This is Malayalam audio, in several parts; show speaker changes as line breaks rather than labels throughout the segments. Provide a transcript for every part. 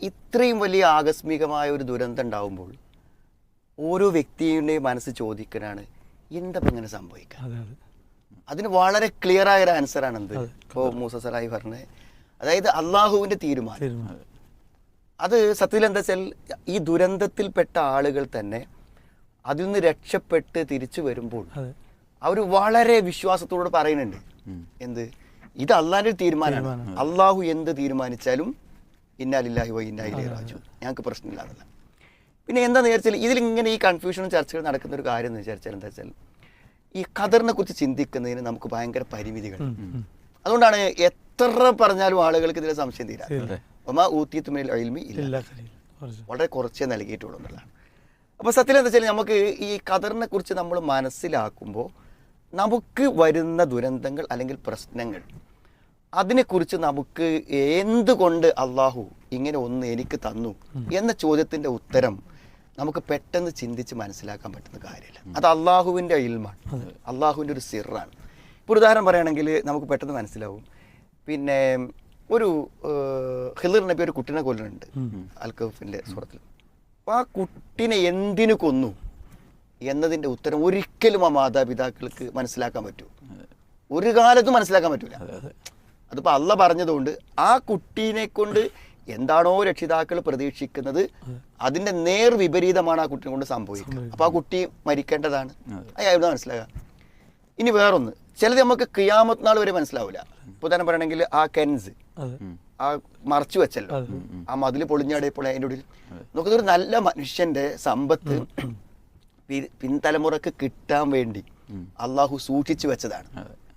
ഇത്രയും വലിയ ആകസ്മികമായ ഒരു ദുരന്തം ഉണ്ടാകുമ്പോൾ ഓരോ വ്യക്തിയുടെയും മനസ്സ് ചോദിക്കാനാണ് എന്താ ഇങ്ങനെ സംഭവിക്കുക. അതിന് വളരെ ക്ലിയർ ആയ ഒരു ആൻസറാണ് എന്ത് ഇപ്പോൾ മൂസ സലാഹി പറഞ്ഞത്, അതായത് അള്ളാഹുവിൻ്റെ തീരുമാനം. അത് സത്യത്തിൽ എന്താ വെച്ചാൽ ഈ ദുരന്തത്തിൽപ്പെട്ട ആളുകൾ തന്നെ അതിൽ നിന്ന് രക്ഷപ്പെട്ട് തിരിച്ചു വരുമ്പോൾ അവർ വളരെ വിശ്വാസത്തോട് പറയുന്നുണ്ട് എന്ത്, ഇത് അള്ളാഹിൻ്റെ തീരുമാനമാണ്, അള്ളാഹു എന്ത് തീരുമാനിച്ചാലും ഇന്നാ ലില്ലാഹി വ ഇന്നാ ഇലൈഹി റാജിഊൻ, ഞങ്ങൾക്ക് പ്രശ്നമില്ലാന്നല്ല. പിന്നെ എന്താണെന്ന് വിചാരിച്ചാൽ ഇതിലിങ്ങനെ ഈ കൺഫ്യൂഷനും ചർച്ചകൾ നടക്കുന്ന ഒരു കാര്യം എന്ന് വിചാരിച്ചാൽ എന്താ വെച്ചാൽ ഈ ഖദറിനെ കുറിച്ച് ചിന്തിക്കുന്നതിന് നമുക്ക് ഭയങ്കര പരിമിതികൾ. അതുകൊണ്ടാണ് എത്ര പറഞ്ഞാലും ആളുകൾക്ക് ഇതിലെ സംശയം തീരാ. ഒമാ ഊത്തിയത്തു മിനൽ ഇൽമി ഇല്ല, വളരെ കുറച്ചേ നൽകിയിട്ടുള്ളൂ എന്നുള്ളതാണ്. അപ്പോൾ സത്യം എന്താ വെച്ചാൽ നമുക്ക് ഈ ഖദറിനെ കുറിച്ച് നമ്മൾ മനസ്സിലാക്കുമ്പോൾ നമുക്ക് വരുന്ന ദുരന്തങ്ങൾ അല്ലെങ്കിൽ പ്രശ്നങ്ങൾ അതിനെക്കുറിച്ച് നമുക്ക് എന്തുകൊണ്ട് അള്ളാഹു ഇങ്ങനെ ഒന്ന് എനിക്ക് തന്നു എന്ന ചോദ്യത്തിൻ്റെ ഉത്തരം നമുക്ക് പെട്ടെന്ന് ചിന്തിച്ച് മനസ്സിലാക്കാൻ പറ്റുന്ന കാര്യമില്ല. അത് അള്ളാഹുവിൻ്റെ ഇൽമാണ്, അള്ളാഹുവിൻ്റെ ഒരു സിറാണ്. ഇപ്പോൾ ഉദാഹരണം പറയുകയാണെങ്കിൽ നമുക്ക് പെട്ടെന്ന് മനസ്സിലാവും. പിന്നെ ഒരു ഖിളിർ നബി ഒരു കുട്ടീനെ കൊല്ലുന്നുണ്ട് അൽ-കഹ്ഫിൻ്റെ സൂറത്തിൽ. അപ്പോൾ ആ കുട്ടീനെ എന്തിനു കൊന്നു എന്നതിൻ്റെ ഉത്തരം ഒരിക്കലും ആ മാതാപിതാക്കൾക്ക് മനസ്സിലാക്കാൻ പറ്റുമോ? ഒരു കാലത്തും മനസ്സിലാക്കാൻ പറ്റൂല. അതിപ്പോൾ അള്ള പറഞ്ഞതുകൊണ്ട് ആ കുട്ടീനെ കൊണ്ട് എന്താണോ രക്ഷിതാക്കൾ പ്രതീക്ഷിക്കുന്നത് അതിൻ്റെ നേർ വിപരീതമാണ് ആ കുട്ടിയെ കൊണ്ട് സംഭവിക്കുക. അപ്പോൾ ആ കുട്ടി മരിക്കേണ്ടതാണ്, അയാൾ മനസ്സിലാകുക. ഇനി വേറൊന്ന്, ചിലത് നമുക്ക് ഖിയാമത്ത് നാൾ വരെ മനസ്സിലാവില്ല. ഇപ്പോൾ തന്നെ പറയണമെങ്കിൽ ആ കെൻസ് ആ മറച്ചു വെച്ചല്ലോ, ആ മതിൽ പൊളിഞ്ഞാടിയപ്പോൾ അതിൻ്റെ ഉള്ളിൽ നമുക്കതൊരു നല്ല മനുഷ്യൻ്റെ സമ്പത്ത് പിൻതലമുറക്ക് കിട്ടാൻ വേണ്ടി അള്ളാഹു സൂക്ഷിച്ചു വെച്ചതാണ്.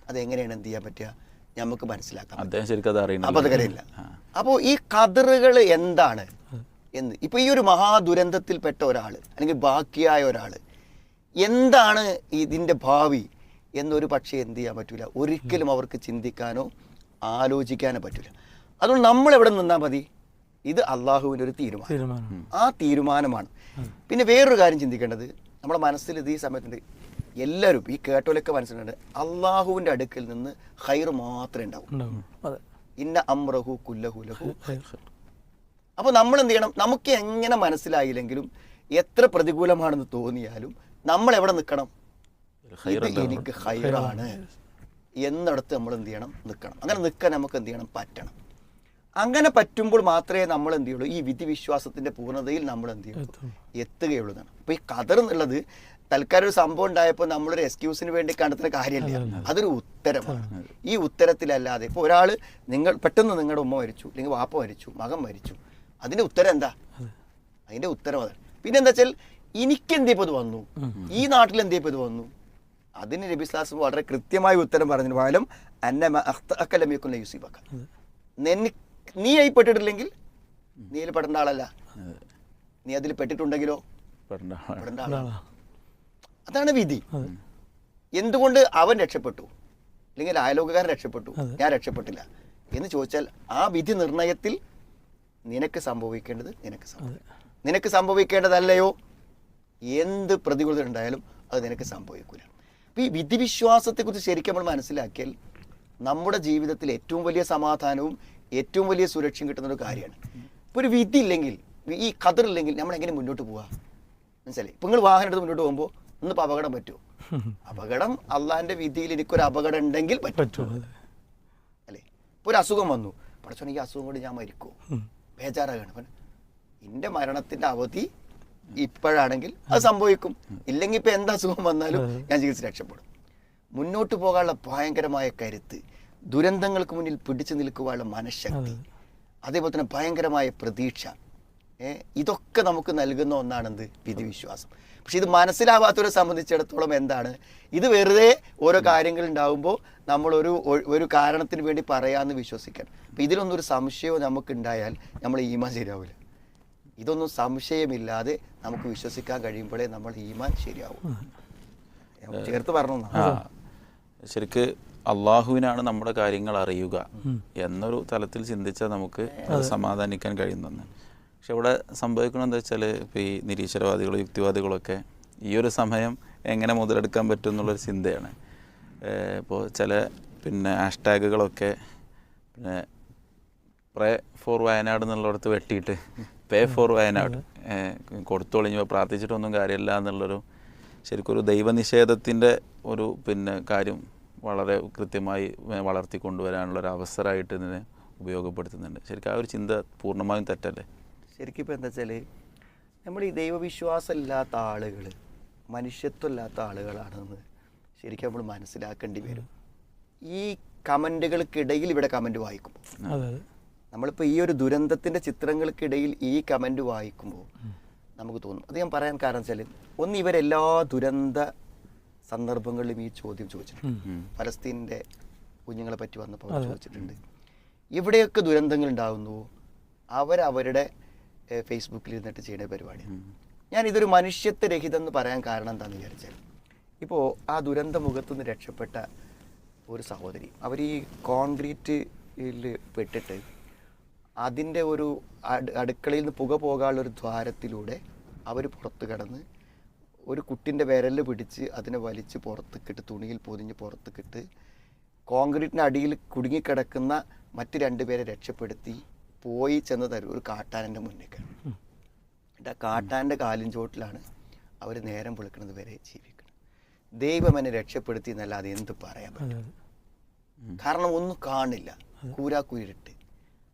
അതെങ്ങനെയാണ് എന്ത് ചെയ്യാൻ പറ്റുക, നമുക്ക് മനസ്സിലാക്കാം. അപ്പോൾ അത് കാര്യമില്ല. അപ്പോൾ ഈ ഖദറുകൾ എന്താണ് എന്ന് ഇപ്പോൾ ഈ ഒരു മഹാദുരന്തത്തിൽപ്പെട്ട ഒരാൾ അല്ലെങ്കിൽ ബാക്കിയായ ഒരാൾ എന്താണ് ഇതിൻ്റെ ഭാവി എന്നൊരു പക്ഷേ എന്ത് ചെയ്യാൻ പറ്റില്ല, ഒരിക്കലും അവർക്ക് ചിന്തിക്കാനോ ആലോചിക്കാനോ പറ്റില്ല. അതുകൊണ്ട് നമ്മളെവിടെ നിന്നാൽ മതി, ഇത് അള്ളാഹുവിൻ്റെ ഒരു തീരുമാനം, ആ തീരുമാനമാണ്. പിന്നെ വേറൊരു കാര്യം ചിന്തിക്കേണ്ടത്, നമ്മുടെ മനസ്സിൽ ഇത് ഈ സമയത്തുണ്ട്, എല്ലാവരും ഈ കേട്ടോലൊക്കെ മനസ്സിലുണ്ട്, അള്ളാഹുവിൻ്റെ അടുക്കൽ നിന്ന് ഖൈർ മാത്രമേ ഉണ്ടാവും. ഇന്ന അംറഹു കുല്ലഹു ലഹു. അപ്പോൾ നമ്മൾ എന്ത് ചെയ്യണം, നമുക്ക് എങ്ങനെ മനസ്സിലായില്ലെങ്കിലും എത്ര പ്രതികൂലമാണെന്ന് തോന്നിയാലും നമ്മൾ എവിടെ നിൽക്കണം, ഇത് എനിക്ക് ഖൈറാണ് എന്നിടത്ത് നമ്മൾ എന്ത് ചെയ്യണം, നിൽക്കണം. അങ്ങനെ നിൽക്കാൻ നമുക്ക് എന്ത് ചെയ്യണം, പറ്റണം. അങ്ങനെ പറ്റുമ്പോൾ മാത്രമേ നമ്മൾ എന്ത് ചെയ്യുള്ളൂ, ഈ വിധിവിശ്വാസത്തിൻ്റെ പൂർണ്ണതയിൽ നമ്മൾ എന്ത് ചെയ്യുള്ളൂ, എത്തുകയുള്ളൂ എന്നാണ്. അപ്പോൾ ഈ ഖദർ എന്നുള്ളത് തൽക്കാലം ഒരു സംഭവം ഉണ്ടായപ്പോൾ നമ്മളൊരു എക്സ്ക്യൂസിന് വേണ്ടി കണ്ടെത്തുന്ന കാര്യമില്ല, അതൊരു ഉത്തരമാണ്. ഈ ഉത്തരത്തിലല്ലാതെ ഇപ്പോൾ ഒരാൾ പെട്ടെന്ന് നിങ്ങളുടെ ഉമ്മ മരിച്ചു അല്ലെങ്കിൽ വാപ്പ മരിച്ചു, മകൻ മരിച്ചു, അതിൻ്റെ ഉത്തരം എന്താ, അതിൻ്റെ ഉത്തരം അതാണ്. പിന്നെ എന്താ വെച്ചാൽ എനിക്കെന്തേപ്പോൾ ഇത് വന്നു, ഈ നാട്ടിൽ എന്തേപ്പോൾ ഇത് വന്നു, അതിന് നബി സ്വല്ലല്ലാഹു അലൈഹി വസല്ലം വളരെ കൃത്യമായ ഉത്തരം പറഞ്ഞു. വാലം അന്നമ അഖ്തഅക ലം യകുൻ യുസീബക. നീ ആയി പെട്ടിട്ടില്ലെങ്കിൽ നീ അതിൽ പെടേണ്ട ആളല്ല, നീ അതിൽ പെട്ടിട്ടുണ്ടെങ്കിലോ പെടേണ്ട ആളാണ്. അതാണ് വിധി. എന്തുകൊണ്ട് അവൻ രക്ഷപ്പെട്ടു അല്ലെങ്കിൽ അയലോകക്കാരൻ രക്ഷപ്പെട്ടു, ഞാൻ രക്ഷപ്പെട്ടില്ല എന്ന് ചോദിച്ചാൽ ആ വിധി നിർണയത്തിൽ നിനക്ക് സംഭവിക്കേണ്ടത് നിനക്ക് സംഭവിക്കേണ്ടതല്ലയോ, എന്ത് പ്രതികൂലത ഉണ്ടായാലും അത് നിനക്ക് സംഭവിക്കില്ല. അപ്പോൾ ഈ വിധിവിശ്വാസത്തെക്കുറിച്ച് ശരിക്കും നമ്മൾ മനസ്സിലാക്കിയാൽ നമ്മുടെ ജീവിതത്തിൽ ഏറ്റവും വലിയ സമാധാനവും ഏറ്റവും വലിയ സുരക്ഷയും കിട്ടുന്നൊരു കാര്യമാണ്. ഇപ്പോൾ ഒരു വിധി ഇല്ലെങ്കിൽ, ഈ ഖദർ ഇല്ലെങ്കിൽ നമ്മൾ എങ്ങനെ മുന്നോട്ട് പോവുക, മനസ്സിലായി? ഇപ്പോൾ നിങ്ങൾ വാഹനം എടുത്ത് മുന്നോട്ട് പോകുമ്പോൾ ഒന്നിപ്പോൾ അപകടം പറ്റുമോ? അപകടം അള്ളാഹിൻ്റെ വിധിയിൽ എനിക്കൊരു അപകടം ഉണ്ടെങ്കിൽ പറ്റും അല്ലേ? ഇപ്പോൾ ഒരു അസുഖം വന്നു, പഠിച്ചോ ഈ അസുഖം കൊണ്ട് ഞാൻ മരിക്കുമോ, ബേജാറാകാണ്. അപ്പം എൻ്റെ മരണത്തിൻ്റെ അവധി ഇപ്പോഴാണെങ്കിൽ അത് സംഭവിക്കും, ഇല്ലെങ്കിൽ ഇപ്പം എന്ത് അസുഖം വന്നാലും ഞാൻ ചികിത്സ രക്ഷപ്പെടും. മുന്നോട്ട് പോകാനുള്ള ഭയങ്കരമായ കരുത്ത്, ദുരന്തങ്ങൾക്ക് മുന്നിൽ പിടിച്ചു നിൽക്കുവാനുള്ള മനഃശക്തി, അതേപോലെ തന്നെ ഭയങ്കരമായ പ്രതീക്ഷ, ഇതൊക്കെ നമുക്ക് നൽകുന്ന ഒന്നാണെന്ത്, വിധിവിശ്വാസം. പക്ഷെ ഇത് മനസ്സിലാവാത്തവരെ സംബന്ധിച്ചിടത്തോളം എന്താണ്, ഇത് വെറുതെ ഓരോ കാര്യങ്ങൾ ഉണ്ടാകുമ്പോൾ നമ്മളൊരു കാരണത്തിന് വേണ്ടി പറയാമെന്ന് വിശ്വസിക്കണം. അപ്പം ഇതിലൊന്നും ഒരു സംശയമോ നമുക്കുണ്ടായാൽ നമ്മൾ ഈമാൻ ശരിയാവില്ല. ഇതൊന്നും സംശയമില്ലാതെ നമുക്ക് വിശ്വസിക്കാൻ കഴിയുമ്പോഴേ നമ്മൾ ഈമാൻ ശരിയാവും. ചേർത്ത് പറഞ്ഞു.
ശരിക്ക് അള്ളാഹുവിനാണ് നമ്മുടെ കാര്യങ്ങൾ അറിയുക എന്നൊരു തലത്തിൽ ചിന്തിച്ചാൽ നമുക്ക് അത് സമാധാനിക്കാൻ കഴിയുന്നതാണ്. പക്ഷെ ഇവിടെ സംഭവിക്കണം എന്താ വെച്ചാൽ, ഇപ്പോൾ ഈ നിരീശ്വരവാദികളും യുക്തിവാദികളൊക്കെ ഈ ഒരു സമയം എങ്ങനെ മുതലെടുക്കാൻ പറ്റും എന്നുള്ളൊരു ചിന്തയാണ്. ഇപ്പോൾ ചില ഹാഷ്ടാഗുകളൊക്കെ പ്രേ ഫോർ വയനാട് എന്നുള്ളിടത്ത് വെട്ടിയിട്ട് പേ ഫോർ വയനാട് കൊടുത്തൊളിഞ്ഞ് പ്രാർത്ഥിച്ചിട്ടൊന്നും കാര്യമില്ല എന്നുള്ളൊരു ശരിക്കൊരു ദൈവനിഷേധത്തിൻ്റെ ഒരു കാര്യം വളരെ കൃത്യമായി വളർത്തിക്കൊണ്ടുവരാനുള്ളൊരു അവസരമായിട്ട് ഇതിനെ ഉപയോഗപ്പെടുത്തുന്നുണ്ട്. ശരിക്കും ആ ഒരു ചിന്ത പൂർണ്ണമായും തെറ്റല്ലേ?
ശരിക്കും ഇപ്പോൾ എന്താ വെച്ചാൽ നമ്മൾ ഈ ദൈവവിശ്വാസം ഇല്ലാത്ത ആളുകൾ മനുഷ്യത്വം ഇല്ലാത്ത ആളുകളാണെന്ന് ശരിക്കും നമ്മൾ മനസ്സിലാക്കേണ്ടി വരും. ഈ കമൻറ്റുകൾക്കിടയിൽ ഇവിടെ കമൻറ്റ് വായിക്കുമ്പോൾ നമ്മളിപ്പോൾ ഈ ഒരു ദുരന്തത്തിൻ്റെ ചിത്രങ്ങൾക്കിടയിൽ ഈ കമൻറ്റ് വായിക്കുമ്പോൾ നമുക്ക് തോന്നും. അത് ഞാൻ പറയാൻ കാരണം വെച്ചാൽ ഒന്ന്, ഇവരെല്ലാ ദുരന്ത സന്ദർഭങ്ങളിലും ഈ ചോദ്യം ചോദിച്ചിട്ടുണ്ട്. ഫലസ്തീനിൻ്റെ കുഞ്ഞുങ്ങളെ പറ്റി വന്നപ്പോൾ ചോദിച്ചിട്ടുണ്ട്. എവിടെയൊക്കെ ദുരന്തങ്ങൾ ഉണ്ടാകുന്നു അവരവരുടെ ഫേസ്ബുക്കിൽ ഇരുന്നിട്ട് ചെയ്യുന്ന പരിപാടിയാണ്. ഞാൻ ഇതൊരു മനുഷ്യത്വരഹിതം എന്ന് പറയാൻ കാരണം എന്താണെന്ന് വിചാരിച്ചാൽ, ഇപ്പോൾ ആ ദുരന്ത മുഖത്തുനിന്ന് രക്ഷപ്പെട്ട ഒരു സഹോദരി, അവർ ഈ കോൺക്രീറ്റിൽ പെട്ടിട്ട് അതിൻ്റെ ഒരു അടുക്കളയിൽ നിന്ന് പുക പോകാനുള്ളൊരു ദ്വാരത്തിലൂടെ അവർ പുറത്ത് കടന്ന് ഒരു കുട്ടിൻ്റെ വിരൽ പിടിച്ച് അതിനെ വലിച്ച് പുറത്തേക്കിട്ട് തുണിയിൽ പൊതിഞ്ഞ് പുറത്തേക്കിട്ട് കോൺക്രീറ്റിൻ്റെ അടിയിൽ കുടുങ്ങിക്കിടക്കുന്ന മറ്റ് 2 പേരെ രക്ഷപ്പെടുത്തി പോയി ചെന്ന് തരും ഒരു കാട്ടാനൻ്റെ മുന്നേക്ക്. എന്നിട്ട് ആ കാട്ടാൻ്റെ കാലിൻ ചോട്ടിലാണ് അവർ നേരം വിളിക്കുന്നത് വരെ ജീവിക്കുന്നത്. ദൈവം എന്നെ രക്ഷപ്പെടുത്തി എന്നല്ലാതെ എന്ത് പറയാൻ പറ്റും? കാരണം ഒന്നും കാണില്ല, കൂരാക്കൂരിട്ട്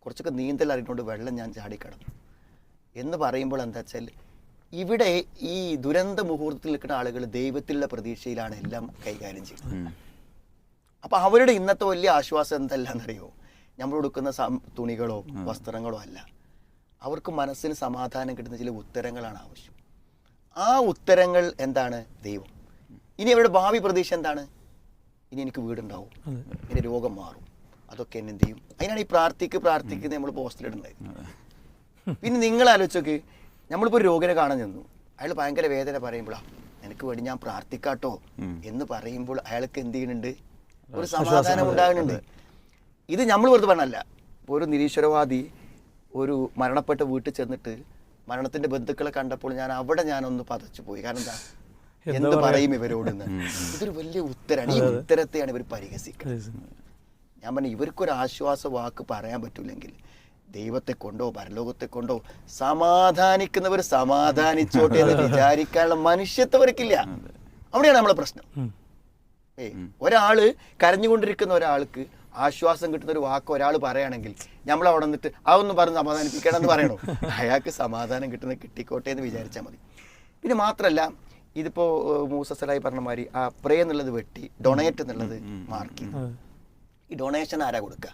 കുറച്ചൊക്കെ നീന്തൽ അറിഞ്ഞുകൊണ്ട് വെള്ളം ഞാൻ ചാടിക്കടന്നു എന്ന് പറയുമ്പോൾ എന്താ വെച്ചാൽ, ഇവിടെ ഈ ദുരന്ത മുഹൂർത്തത്തിൽ നിൽക്കുന്ന ആളുകൾ ദൈവത്തിലുള്ള പ്രതീക്ഷയിലാണ് എല്ലാം കൈകാര്യം ചെയ്യുന്നത്. അപ്പോൾ അവരുടെ ഇന്നത്തെ വലിയ ആശ്വാസം എന്തെല്ലാന്നറിയോ? നമ്മൾ കൊടുക്കുന്ന തുണികളോ വസ്ത്രങ്ങളോ അല്ല. അവർക്ക് മനസ്സിന് സമാധാനം കിട്ടുന്ന ചില ഉത്തരങ്ങളാണ് ആവശ്യം. ആ ഉത്തരങ്ങൾ എന്താണ്? ദൈവം. ഇനി അവരുടെ ഭാവി പ്രതീക്ഷ എന്താണ്? ഇനി എനിക്ക് വീടുണ്ടാവും, എൻ്റെ രോഗം മാറും, അതൊക്കെ എന്നെ എന്ത് ചെയ്യും? അതിനാണ് ഈ പ്രാർത്ഥിക്കുന്നത് നമ്മൾ പോസ്റ്റിലിടുന്നത്. പിന്നെ നിങ്ങൾ ആലോചിച്ചോക്ക്, നമ്മളിപ്പോൾ ഒരു രോഗിനെ കാണാൻ ചെന്നു, അയാൾ ഭയങ്കര വേദന പറയുമ്പോഴാണ് എനിക്ക് വേണ്ടി ഞാൻ പ്രാർത്ഥിക്കാട്ടോ എന്ന് പറയുമ്പോൾ അയാൾക്ക് എന്ത് ചെയ്യുന്നുണ്ട്? ഒരു സമാധാനം ഉണ്ടാകുന്നുണ്ട്. ഇത് നമ്മൾ വെറുതെ പറഞ്ഞല്ല. ഒരു നിരീശ്വരവാദി ഒരു മരണപ്പെട്ട വീട്ടിൽ ചെന്നിട്ട് മരണത്തിൻ്റെ ബന്ധുക്കളെ കണ്ടപ്പോൾ ഞാനൊന്ന് പതച്ചു പോയി. കാരണം എന്താ, എന്ത് പറയും ഇവരോടെന്ന്? ഇതൊരു വലിയ ഉത്തരമാണ്. ഈ ഉത്തരത്തെയാണ് ഇവർ പരിഹസിക്കുന്നത്. ഞാൻ പറഞ്ഞു, ഇവർക്കൊരു ആശ്വാസ വാക്ക് പറയാൻ പറ്റൂലെങ്കിൽ ദൈവത്തെ കൊണ്ടോ പരലോകത്തെ കൊണ്ടോ സമാധാനിക്കുന്നവർ സമാധാനിച്ചോട്ടെ എന്ന് വിചാരിക്കാനുള്ള മനുഷ്യത്വർക്കില്ല. അവിടെയാണ് നമ്മളെ പ്രശ്നം. ഒരാള് കരഞ്ഞുകൊണ്ടിരിക്കുന്ന ഒരാൾക്ക് ആശ്വാസം കിട്ടുന്ന ഒരു വാക്ക് ഒരാൾ പറയുകയാണെങ്കിൽ നമ്മൾ അവിടെ നിന്നിട്ട് അതൊന്നും പറഞ്ഞ് സമാധാനിപ്പിക്കണം എന്ന് പറയണോ? അയാൾക്ക് സമാധാനം കിട്ടിക്കോട്ടെ എന്ന് വിചാരിച്ചാൽ മതി. പിന്നെ മാത്രമല്ല, ഇതിപ്പോൾ മൂസസലായി പറഞ്ഞ മാതിരി ആ പ്രേ എന്നുള്ളത് വെട്ടി ഡൊണേറ്റ് എന്നുള്ളത് മാർക്ക് ചെയ്തു. ഈ ഡൊണേഷൻ ആരാ കൊടുക്കുക?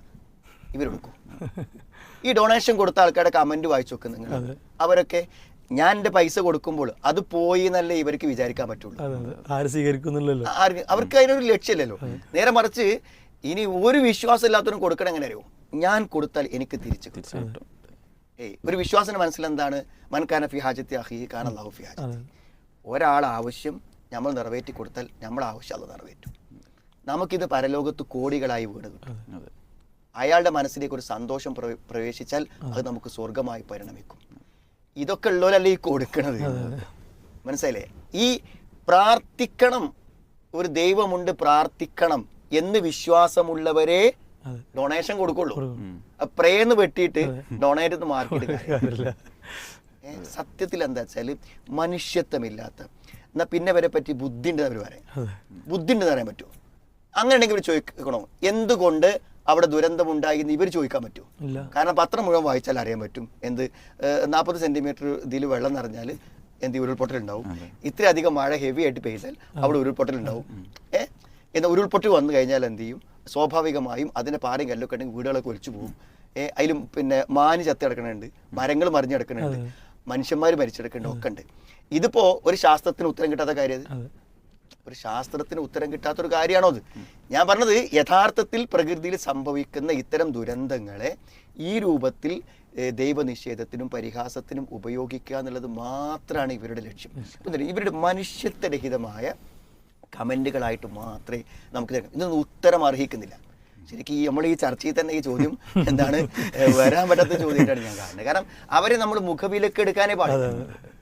ഇവരെടുക്കും. ഈ ഡൊണേഷൻ കൊടുത്ത ആൾക്കാരുടെ കമന്റ് വായിച്ചു നോക്കുക നിങ്ങൾ. അവരൊക്കെ ഞാൻ എൻ്റെ പൈസ കൊടുക്കുമ്പോൾ അത് പോയി എന്നല്ലേ ഇവർക്ക് വിചാരിക്കാൻ പറ്റുള്ളൂ. അവർക്ക് അതിനൊരു ലക്ഷ്യമില്ലല്ലോ. നേരെ മറിച്ച് ഇനി ഒരു വിശ്വാസം ഇല്ലാത്തവരും കൊടുക്കണം. എങ്ങനെ അറിയോ? ഞാൻ കൊടുത്താൽ എനിക്ക് തിരിച്ചു കിട്ടും. ഒരു വിശ്വാസത്തിന്റെ മനസ്സിലെന്താണ്? മൻകാന ഫി ഹാജത്തി അഖീ കാന അല്ലാഹു ഫി ഹാജത്തി. ഒരാൾ ആവശ്യം നമ്മൾ നിറവേറ്റി കൊടുത്താൽ നമ്മളെ ആവശ്യം അത് നിറവേറ്റും. നമുക്കിത് പരലോകത്ത് കോടികളായി വീട് കിട്ടും. അയാളുടെ മനസ്സിലേക്ക് ഒരു സന്തോഷം പ്രവേശിച്ചാൽ അത് നമുക്ക് സ്വർഗമായി പരിണമിക്കും. ഇതൊക്കെ ഉള്ളവരല്ലേ ഈ കൊടുക്കണത്. മനസ്സിലായില്ലേ? ഈ പ്രാർത്ഥിക്കണം, ഒരു ദൈവമുണ്ട്, പ്രാർത്ഥിക്കണം എന്ന് വിശ്വാസമുള്ളവരെ ഡൊണേഷൻ കൊടുക്കുള്ളൂ. പ്രേന്ന് വെട്ടിയിട്ട് ഡൊണേറ്റ് മാർക്കിട്ട് സത്യത്തിൽ എന്താ വെച്ചാൽ മനുഷ്യത്വമില്ലാത്ത, എന്നാ പിന്നെ വരെ പറ്റി ബുദ്ധി ഉണ്ട് അവർ പറയാം. ബുദ്ധി ഉണ്ടെന്ന് പറയാൻ പറ്റുമോ? അങ്ങനെ ഉണ്ടെങ്കിൽ ഇവർ ചോദിക്കണോ എന്തുകൊണ്ട് അവിടെ ദുരന്തമുണ്ടായി എന്ന് ഇവർ ചോദിക്കാൻ പറ്റുമോ? കാരണം പത്രം മുഴുവൻ വായിച്ചാൽ അറിയാൻ പറ്റും. 40 സെന്റിമീറ്റർ ഇതിൽ വെള്ളം നിറഞ്ഞാൽ ഉരുൾപൊട്ടൽ ഉണ്ടാവും. ഇത്രയധികം മഴ ഹെവി ആയിട്ട് പെയ്താൽ അവിടെ ഉരുൾപൊട്ടൽ ഉണ്ടാവും. എന്നാൽ ഉരുൾപൊട്ടൽ വന്നു കഴിഞ്ഞാൽ എന്ത് ചെയ്യും? സ്വാഭാവികമായും അതിൻ്റെ പാറയും കല്ലൊക്കെ ഉണ്ടെങ്കിൽ വീടുകളൊക്കെ ഒലിച്ചു പോകും. അതിലും പിന്നെ മാന് ചത്തി കിടക്കണുണ്ട്, മരങ്ങൾ മറിഞ്ഞു കിടക്കണുണ്ട്, മനുഷ്യന്മാർ മരിച്ചെടുക്കേണ്ട ഒക്കെ ഉണ്ട്. ഇതിപ്പോ ഒരു ശാസ്ത്രത്തിന് ഉത്തരം കിട്ടാത്ത കാര്യം, ഒരു ശാസ്ത്രത്തിന് ഉത്തരം കിട്ടാത്തൊരു കാര്യമാണോ അത്? ഞാൻ പറഞ്ഞത് യഥാർത്ഥത്തിൽ പ്രകൃതിയിൽ സംഭവിക്കുന്ന ഇത്തരം ദുരന്തങ്ങളെ ഈ രൂപത്തിൽ ദൈവനിഷേധത്തിനും പരിഹാസത്തിനും ഉപയോഗിക്കുക എന്നുള്ളത് മാത്രമാണ് ഇവരുടെ ലക്ഷ്യം. ഇവരുടെ മനുഷ്യത്വരഹിതമായ കമന്റുകളായിട്ട് മാത്രമേ നമുക്ക് ഇതൊന്നും ഉത്തരം അർഹിക്കുന്നില്ല. ശരിക്കും നമ്മൾ ഈ ചർച്ചയിൽ തന്നെ ഈ ചോദ്യം എന്താണ് വരാൻ പറ്റാത്ത ചോദ്യമായിട്ടാണ് ഞാൻ കാണുന്നത്. കാരണം അവരെ നമ്മൾ മുഖവിലക്ക് എടുക്കാനേ പാടില്ല.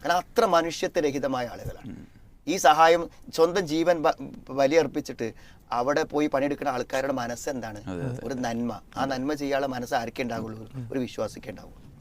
കാരണം അത്ര മനുഷ്യത്വരഹിതമായ ആളുകളാണ്. ഈ സഹായം സ്വന്തം ജീവൻ ബലിയർപ്പിച്ചിട്ട് അവിടെ പോയി പണിയെടുക്കുന്ന ആൾക്കാരുടെ മനസ്സെന്താണ്? ഒരു നന്മ. ആ നന്മ ചെയ്യാനുള്ള മനസ്സ് ആർക്കേ ഉണ്ടാവുള്ളൂ? ഒരു വിശ്വാസിക്കേ ഉണ്ടാവുള്ളൂ.